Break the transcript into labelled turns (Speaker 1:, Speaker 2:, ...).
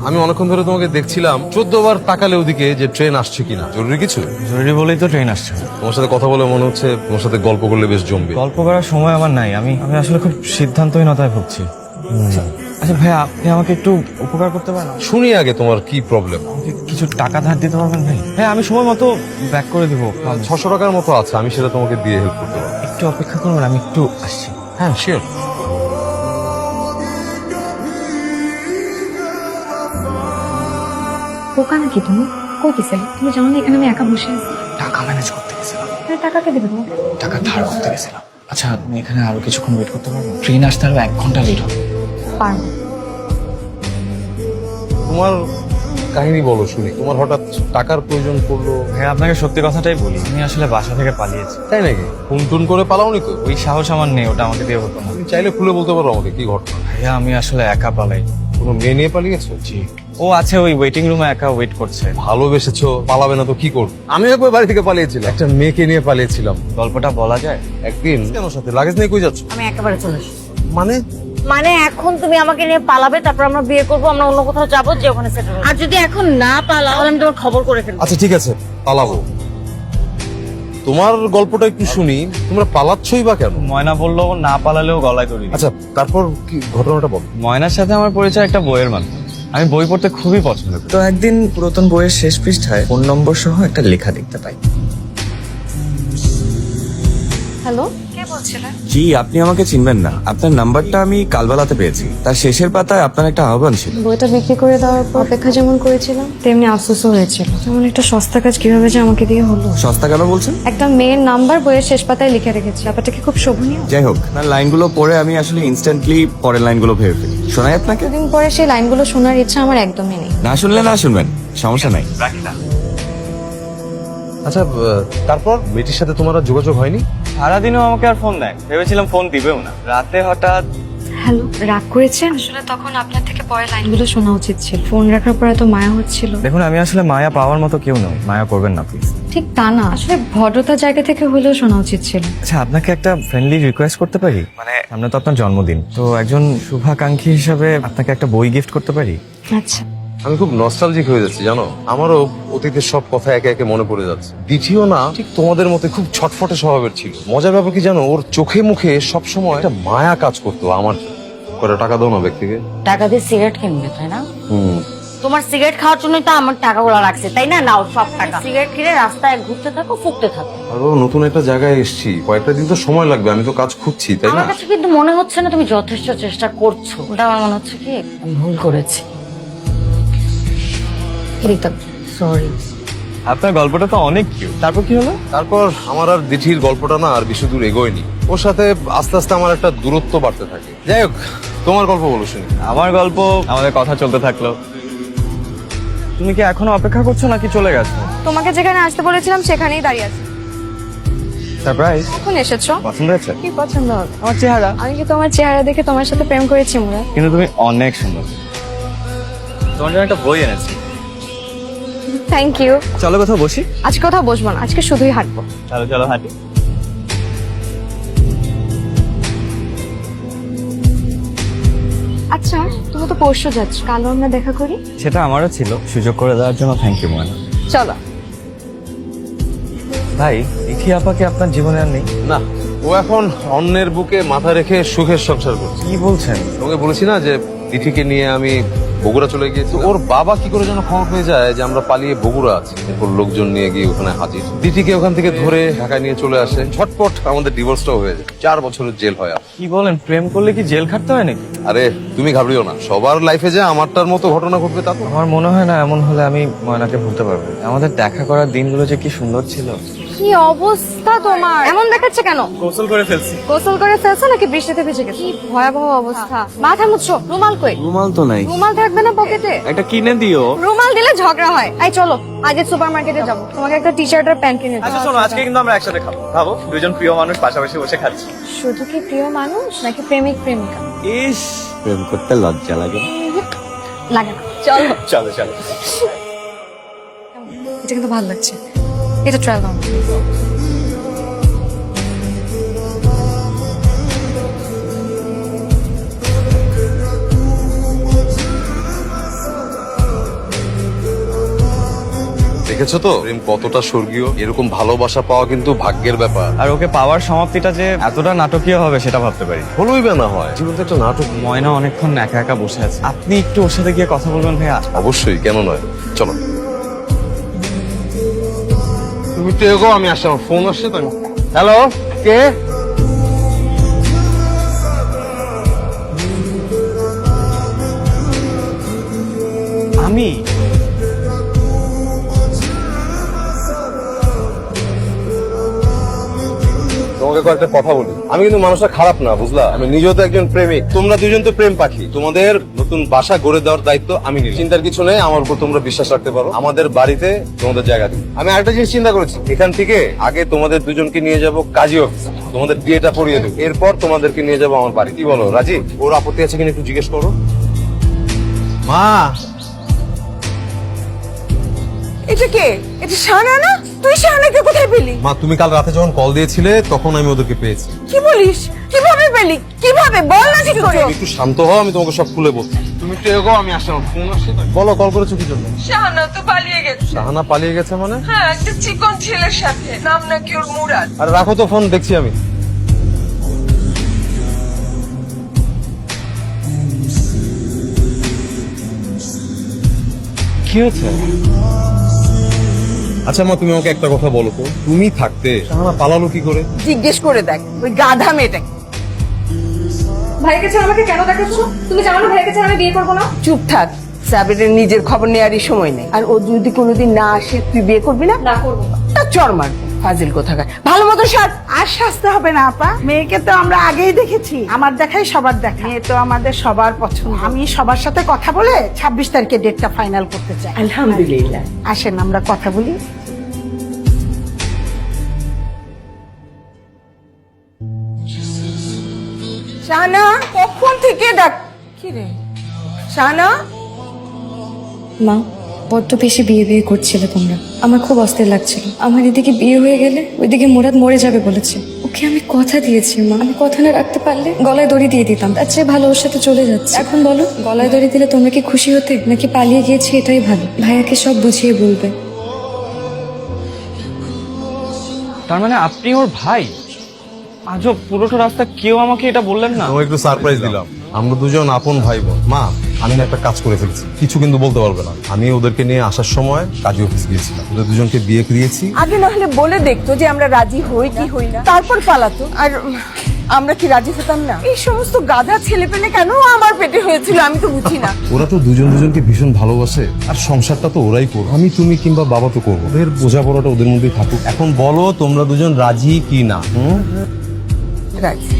Speaker 1: আমি অনেকক্ষণ ধরে তোমাকে দেখছিলাম 14 বার তাকালে ওদিকে যে ট্রেন আসছে কিনা। জরুরি কিছু?
Speaker 2: জরুরি বলেই তো ট্রেন আসছে।
Speaker 1: তোমার সাথে কথা বলে মনে হচ্ছে তোমার সাথে গল্প করলে বেশ জমবে।
Speaker 2: গল্প করার সময় আমার নাই, আমি আমি আসলে খুব সিদ্ধান্তহীনতায় ভুগছি। আচ্ছা ভাই, আপনি আমাকে একটু উপকার করতে পারেন?
Speaker 1: শুনি আগে তোমার কি প্রবলেম।
Speaker 2: আমাকে কিছু টাকা ধার দিতে পারবেন ভাই? হ্যাঁ, আমি সময় মতো ব্যাক করে দিব।
Speaker 1: 600 টাকার মতো আছে, আমি সেটা তোমাকে দিয়ে হেল্প করতে পারবো।
Speaker 2: একটু অপেক্ষা করবেন, আমি একটু আসছি।
Speaker 1: হ্যাঁ শিওর।
Speaker 3: বোকা নাকি তুমি? কই গেছিলে? তুমি জানো না এখানে আমি একা বসে আছি?
Speaker 2: টাকা ম্যানেজ করতে গেছিলাম।
Speaker 3: টাকা কে দেবে তোমাকে?
Speaker 2: টাকা ধার করতে গেছিলাম। আচ্ছা, আপনি এখানে আরো কিছুক্ষণ ওয়েট করতে পারবেন? ট্রেন আসতে আরো 1 ঘন্টা লেট হবে।
Speaker 3: পারবো।
Speaker 1: তোমার কাহিনী বলো শুনি। তোমার হঠাৎ টাকার প্রয়োজন পড়লো?
Speaker 2: হ্যাঁ, আপনাকে সত্যি কথাটাই বলি, আমি আসলে বাসা থেকে পালিয়েছি।
Speaker 1: তাই নাকি? ফোন টুন করে পালাওনি তো?
Speaker 2: ওই সাহস আমার নেই, ওটা আমাকে দিয়ে হতো না।
Speaker 1: তুমি চাইলে খুলে বলতে পারো আমাকে কি ঘটনা।
Speaker 2: ভাইয়া, আমি আসলে একা পালাই।
Speaker 1: কোনো মেয়ে নিয়ে পালিয়েছো?
Speaker 2: জি। ও আছে ওই ওয়েটিং রুমে একা ওয়েট করছে।
Speaker 1: ভালোবেসেছো, পালাবে না তো কি করবে? আমি একবার বাড়ি থেকে পালিয়েছিলাম, একটা মেয়েকে নিয়ে পালিয়েছিলাম।
Speaker 2: গল্পটা বলা যায়?
Speaker 1: একদিন কেন সাথে লাগেজ নিয়ে কই যাচ্ছ?
Speaker 4: আমি একেবারে চলে এসেছি।
Speaker 1: মানে
Speaker 4: মানে এখন তুমি আমাকে নিয়ে পালাবে, তারপর আমরা বিয়ে করবো, আমরা অন্য কোথাও যাবো, যে ওখানে সেটেল। আর যদি এখন না পালাও তাহলে আমি তোমার খবর করে ফেলবো।
Speaker 1: আচ্ছা ঠিক আছে, পালাবো। তোমার গল্পটা একটু শুনি। তোমরা পালাচ্ছই বা কেন?
Speaker 2: ময়না বললো না পালালেও গলায় দড়ি দিবে।
Speaker 1: আচ্ছা তারপর কি ঘটনাটা বল।
Speaker 2: ময়নার সাথে আমার পরিচয় একটা বইয়ের মাধ্যমে। আমি বই পড়তে খুবই পছন্দ করি।
Speaker 5: তো একদিন পুরাতন বইয়ের শেষ পৃষ্ঠায় ফোন নম্বর সহ একটা লেখা দেখতে পাই।
Speaker 3: হ্যালো, কে বলছিলেন?
Speaker 5: জি, আপনি আমাকে চিনবেন না। আপনার নাম্বারটা আমি কালবেলাতে পেয়েছি। তার শেষের পাতায় আপনার একটা আহ্বান ছিল।
Speaker 3: বইটা বিক্রি করে দেওয়ার পর অপেক্ষা যেমন করেছিলাম তেমনি আফসোসও হয়েছিল। যেমন একটা সস্তা কাজ কিভাবে যে আমাকে দিয়ে হলো।
Speaker 5: সস্তা কেন বলছেন?
Speaker 3: একটা মেয়ের নাম্বার বইয়ের শেষ পাতায় লিখে রেখেছি। ব্যাপারটা কি খুব শোভনীয়?
Speaker 5: যাই হোক, আপনার লাইনগুলো পড়ে আমি আসলে ইনস্ট্যান্টলি পরের লাইনগুলো ভেবে ফেলি। শোনাই আপনাকে?
Speaker 3: দুদিন পরে সেই লাইনগুলো শোনার ইচ্ছা আমার একদমই নেই।
Speaker 5: না শুনলে না শুনবেন, সমস্যা নাই।
Speaker 1: আচ্ছা তারপর মেয়েটির সাথে তোমার আর যোগাযোগ হয়নি?
Speaker 2: সারাদিনও আমাকে আর ফোন দেয়, ভেবেছিলাম ফোন দিবেও না। রাতে হঠাৎ
Speaker 3: হ্যালো, রাগ করেছেন? আসলে তখন আপনার থেকে পরে লাইনগুলো শোনা উচিত ছিল। ফোন রাখার পর এত মায়া হচ্ছিল।
Speaker 2: দেখুন, আমি আসলে মায়া পাওয়ার মতো কেউ নই, মায়া করবেন না প্লিজ।
Speaker 3: ঠিক তা না, আসলে ভদ্রতার জায়গা থেকে হলেও শোনা উচিত ছিল।
Speaker 2: আচ্ছা, আপনাকে একটা ফ্রেন্ডলি রিকোয়েস্ট করতে পারি? মানে সামনে তো আপনার জন্মদিন, তো একজন শুভাকাঙ্ক্ষী হিসাবে আপনাকে একটা বই গিফট করতে পারি?
Speaker 3: আচ্ছা,
Speaker 1: আমি খুব নস্টালজিক হয়ে যাচ্ছি জানো। আমারও অতীতের সব কথা একে একে মনে পড়ে যাচ্ছে। দ্বিতীয় না ঠিক তোমাদের মতো খুব ছটফটে স্বভাবের ছিল। মজার ব্যাপার কি জানো, ওর চোখে মুখে সবসময় একটা মায়া কাজ করতো আমার। করে টাকা দাও না ব্যক্তিকে।
Speaker 4: টাকা দিয়ে সিগারেট কিনবে, তাই না? তোমার সিগারেট খাওয়ার জন্যই তো আমার টাকাগুলো রাখছে, তাই না? নাও সব টাকা। সিগারেট কিনে রাস্তায় ঘুরতে থাকো, ফুকতে থাকো।
Speaker 1: আরো নতুন একটা জায়গায় এসেছি, কয়েকটা দিন তো সময় লাগবে। আমি তো কাজ খুঁজছি, তাই না?
Speaker 4: আমার কাছে কিন্তু মনে হচ্ছে না তুমি যথেষ্ট চেষ্টা করছো। ওটা আমার মনে হচ্ছে কি আমি ভুল করেছি। সরি।
Speaker 2: আপনার গল্পটা তো অনেক কিউট। তারপর কি হলো?
Speaker 1: তারপর আমার আর দিঠির গল্পটা না আর বেশি দূর এগোয়নি। ওর সাথে আস্তে আস্তে আমার একটা দূরত্ব বাড়তে থাকে। যাই হোক, তোমার গল্প বলো শুনি।
Speaker 2: আমার গল্প, আমাদের কথা চলতে থাকলো। তুমি কি এখনো অপেক্ষা করছো নাকি চলে গেছো?
Speaker 3: তোমাকে যেখানে আসতে বলেছিলাম সেখানেই দাঁড়িয়ে আছি।
Speaker 2: সারপ্রাইজ।
Speaker 3: কখন এসেছো?
Speaker 2: পছন্দ হয়েছে?
Speaker 3: কি পছন্দ হবে?
Speaker 2: আমার চেহারা।
Speaker 3: আমি কি তোমার চেহারা দেখে তোমার সাথে প্রেম করেছি মুরাদ?
Speaker 2: কিন্তু তুমি অনেক সুন্দর। তোমার জন্য একটা বই এনেছি।
Speaker 3: Thank you.
Speaker 2: চলো কোথাও বসি।
Speaker 3: আজকে কোথাও বসবো না, আজকে শুধুই হাঁটবো।
Speaker 2: চলো চলো হাঁটি।
Speaker 3: আচ্ছা, তুমি তো পরশু যাচ্ছ, কালও আমরা দেখা করি।
Speaker 2: সেটা আমারও ছিল, সুযোগ করে দেওয়ার জন্য থ্যাংক ইউ ময়না।
Speaker 3: চলো।
Speaker 2: ভাই, ইথি আপাকে আপনার জীবনে আর নেই?
Speaker 1: না, ও এখন অন্যের বুকে মাথা রেখে সুখের সংসার করছে।
Speaker 2: কি বলছেন?
Speaker 1: তোমাকে বলেছি না যে দিঠিকে নিয়ে আমি বগুড়া চলে গিয়েছি। ওর বাবা কি করে যেন খবর পেয়ে যায় যে আমরা পালিয়ে বগুড়া আছি। এরপর লোকজন নিয়ে গিয়ে ওখানে হাজির। দিঠিকে ওখান থেকে ধরে ঢাকায় নিয়ে চলে আসে। ঝটপট আমাদের ডিভোর্সটাও হয়ে যায়। 4 বছরের জেল হয়।
Speaker 2: কি বলেন, প্রেম করলে কি জেল খাটতে হয় নাকি?
Speaker 1: আরে তুমি ঘাবড়িও না, সবার লাইফে যে আমারটার মতো ঘটনা ঘটবে তা তো।
Speaker 2: আমার মনে হয় না এমন হলে আমি ময়নাকে ভুলতে পারবো। আমাদের দেখা করার দিনগুলো যে কি সুন্দর ছিল।
Speaker 3: কি অবস্থা তোমার? এমন দেখাচ্ছে কেন?
Speaker 2: গোসল করে ফেলছি।
Speaker 3: গোসল করে ফেলছো নাকি বৃষ্টিতে ভিজে গেছো? কি ভয়াবহ অবস্থা। মাথা মুছছো, রুমাল কই?
Speaker 5: রুমাল তো নাই।
Speaker 3: রুমাল থাকবে না পকেটে?
Speaker 5: একটা কিনে দিও।
Speaker 3: রুমাল দিলে ঝগড়া হয়। এই চলো, আগে সুপার মার্কেটে যাবো। তোমাকে একটা টি শার্ট আর প্যান্ট কিনে দেবো।
Speaker 2: আচ্ছা শোনো, আজকে কিন্তু আমরা একসাথে খাবো। ভাবো, দুজন প্রিয় মানুষ পাশাপাশি বসে খাচ্ছি।
Speaker 3: শুধু কি প্রিয় মানুষ নাকি প্রেমিক প্রেমিকা?
Speaker 5: ইস, প্রেম করতে লজ্জা লাগে।
Speaker 3: লাগে না। চলো।
Speaker 2: চলো চলো।
Speaker 3: এটা কিন্তু ভালো লাগছে। এটা ট্রাই দাও।
Speaker 1: দেখেছো তো প্রেম কতটা স্বর্গীয়। এরকম ভালোবাসা পাওয়া কিন্তু ভাগ্যের ব্যাপার।
Speaker 2: আর ওকে পাওয়ার সমাপ্তিটা যে এতটা নাটকীয় হবে সেটা ভাবতে পারি।
Speaker 1: হলোই বা না হয়, জীবন তো একটা নাটক।
Speaker 2: ময়না অনেকক্ষণ একা একা বসে আছে, আপনি একটু ওর সাথে গিয়ে কথা বলবেন ভাইয়া?
Speaker 1: অবশ্যই, কেন নয়, চলো। তুমি একটু এগো, আমি আসছি, আমার ফোন আসছে তো। হ্যালো, কে?
Speaker 2: আমি
Speaker 1: তোমাকে কয়েকটা কথা বলি। আমি কিন্তু মানুষটা খারাপ না, বুঝলা? আমি নিজেও তো একজন প্রেমিক। তোমরা দুজন তো প্রেম পাখি। তোমাদের নতুন বাসা গড়ে দেওয়ার দায়িত্ব আমি নিলাম। চিন্তার কিছু নেই, আমার উপর তোমরা বিশ্বাস রাখতে পারো। আমাদের বাড়িতে তোমাদের জায়গা দিই। আমি আরেকটা জিনিস চিন্তা করেছি, এখান থেকে আগে তোমাদের দুজনকে নিয়ে যাব কাজী অফিস, তোমাদের বিয়েটা পড়িয়ে দেবো, এরপর তোমাদেরকে নিয়ে যাবো আমার বাড়ি। কি বলো রাজি? ওর আপত্তি আছে কিনা একটু জিজ্ঞেস করো। মা,
Speaker 6: এটা কে? এটা শাহানা না? তুই শাহানাকে কোথায় পেলি?
Speaker 1: মা তুমি কাল রাতে যখন কল দিয়েছিলে তখন আমি ওদেরকে পেয়েছি।
Speaker 6: কি বলিস? কিভাবে পেলি? কিভাবে বল না ঠিক করে।
Speaker 1: তুমি একটু শান্ত হও, আমি তোমাকে সব খুলে বলছি। তুমি একটু এগো, আমি আসছি, আমার ফোন আসছে তো। বলো, কল করেছো কি জন্য?
Speaker 6: শাহানা তো পালিয়ে গেছে।
Speaker 1: শাহানা পালিয়ে গেছে মানে?
Speaker 6: হ্যাঁ, একটা চিকন ছেলের সাথে, নাম নাকি ওর মুরাদ।
Speaker 1: আরে রাখো তো ফোন, দেখছি আমি।
Speaker 2: কি হয়েছে?
Speaker 1: আচ্ছা মা, তুমি আমাকে একটা কথা বলো তো, তুমি থাকতে শাহানা পালালো কি করে?
Speaker 6: জিজ্ঞেস করে দেখ ওই গাধা মেয়েটাকে।
Speaker 3: ভাইয়ের কাছে আমাকে কেন দেখাচ্ছ? তুমি জানো না ভাইয়ের কাছে আমি বিয়ে করবো না?
Speaker 6: চুপ থাক, সাবিরের নিজের খবর নেওয়ারই সময় নেই। আর ও যদি কোনোদিন না আসে তুই বিয়ে করবি না?
Speaker 3: না করবো না।
Speaker 6: তার চর মারবো, ফাজিল কোথাকার। ভালো মতো সাজ।
Speaker 7: আর সাজতে হবে না আপা, মেয়েকে তো আমরা আগেই দেখেছি। আমার দেখাই সবার দেখা, মেয়ে তো আমাদের সবার পছন্দ। আমি সবার সাথে কথা বলে 26 তারিখে ডেটটা ফাইনাল করতে চাই।
Speaker 6: আলহামদুলিল্লাহ।
Speaker 7: আসেন আমরা কথা বলি।
Speaker 6: শাহানা, কখন থেকে ডাক? কি রে শাহানা?
Speaker 3: মা, বড্ড বেশি বিয়ে বিয়ে করছিলে তোমরা, আমার খুব অস্থির লাগছিল। আমার এদিকে বিয়ে হয়ে গেলে ওইদিকে মুরাদ মরে যাবে বলেছে। ওকে আমি কথা দিয়েছি মা, আমি কথা না রাখতে পারলে গলায় দড়ি দিয়ে দিতাম। তার চেয়ে ভালো ওর সাথে চলে যাচ্ছে। এখন বলো, গলায় দড়ি দিলে তোমরা কি খুশি হতে, নাকি পালিয়ে গিয়েছি এটাই ভালো? ভাইয়াকে সব বুঝিয়ে বলবে।
Speaker 2: তার মানে আপনি ওর ভাই? আজও পুরোটা রাস্তা কেউ আমাকে এটা বললেন না।
Speaker 1: তোমাকে একটু সারপ্রাইজ দিলাম। আমরা দুজন আপন ভাই বোন। মা, আমি না একটা কাজ করে ফেলছি, কিছু কিন্তু বলতে পারবে না। আমি ওদেরকে নিয়ে আসার সময় কাজী অফিস গিয়েছিলাম, ওদের দুজনকে বিয়ে দিয়েছি।
Speaker 6: আগে না হলে বলে দেখতো যে আমরা রাজি হই কি হই না, তারপর পালাতো। আর আমরা কি রাজি হতাম না? এই সমস্ত গাধা ছেলে পেলে কেন আমার পেটে হয়েছিল আমি তো বুঝি না।
Speaker 1: ওরা তো দুজন দুজনকে ভীষণ ভালোবাসে, আর সংসারটা তো ওরাই করবে। আমি, তুমি কিংবা বাবা তো করবো। ওদের বোঝাপড়াটা ওদের মধ্যেই থাকুক। এখন বলো তোমরা দুজন রাজি কি না?
Speaker 6: রাজি।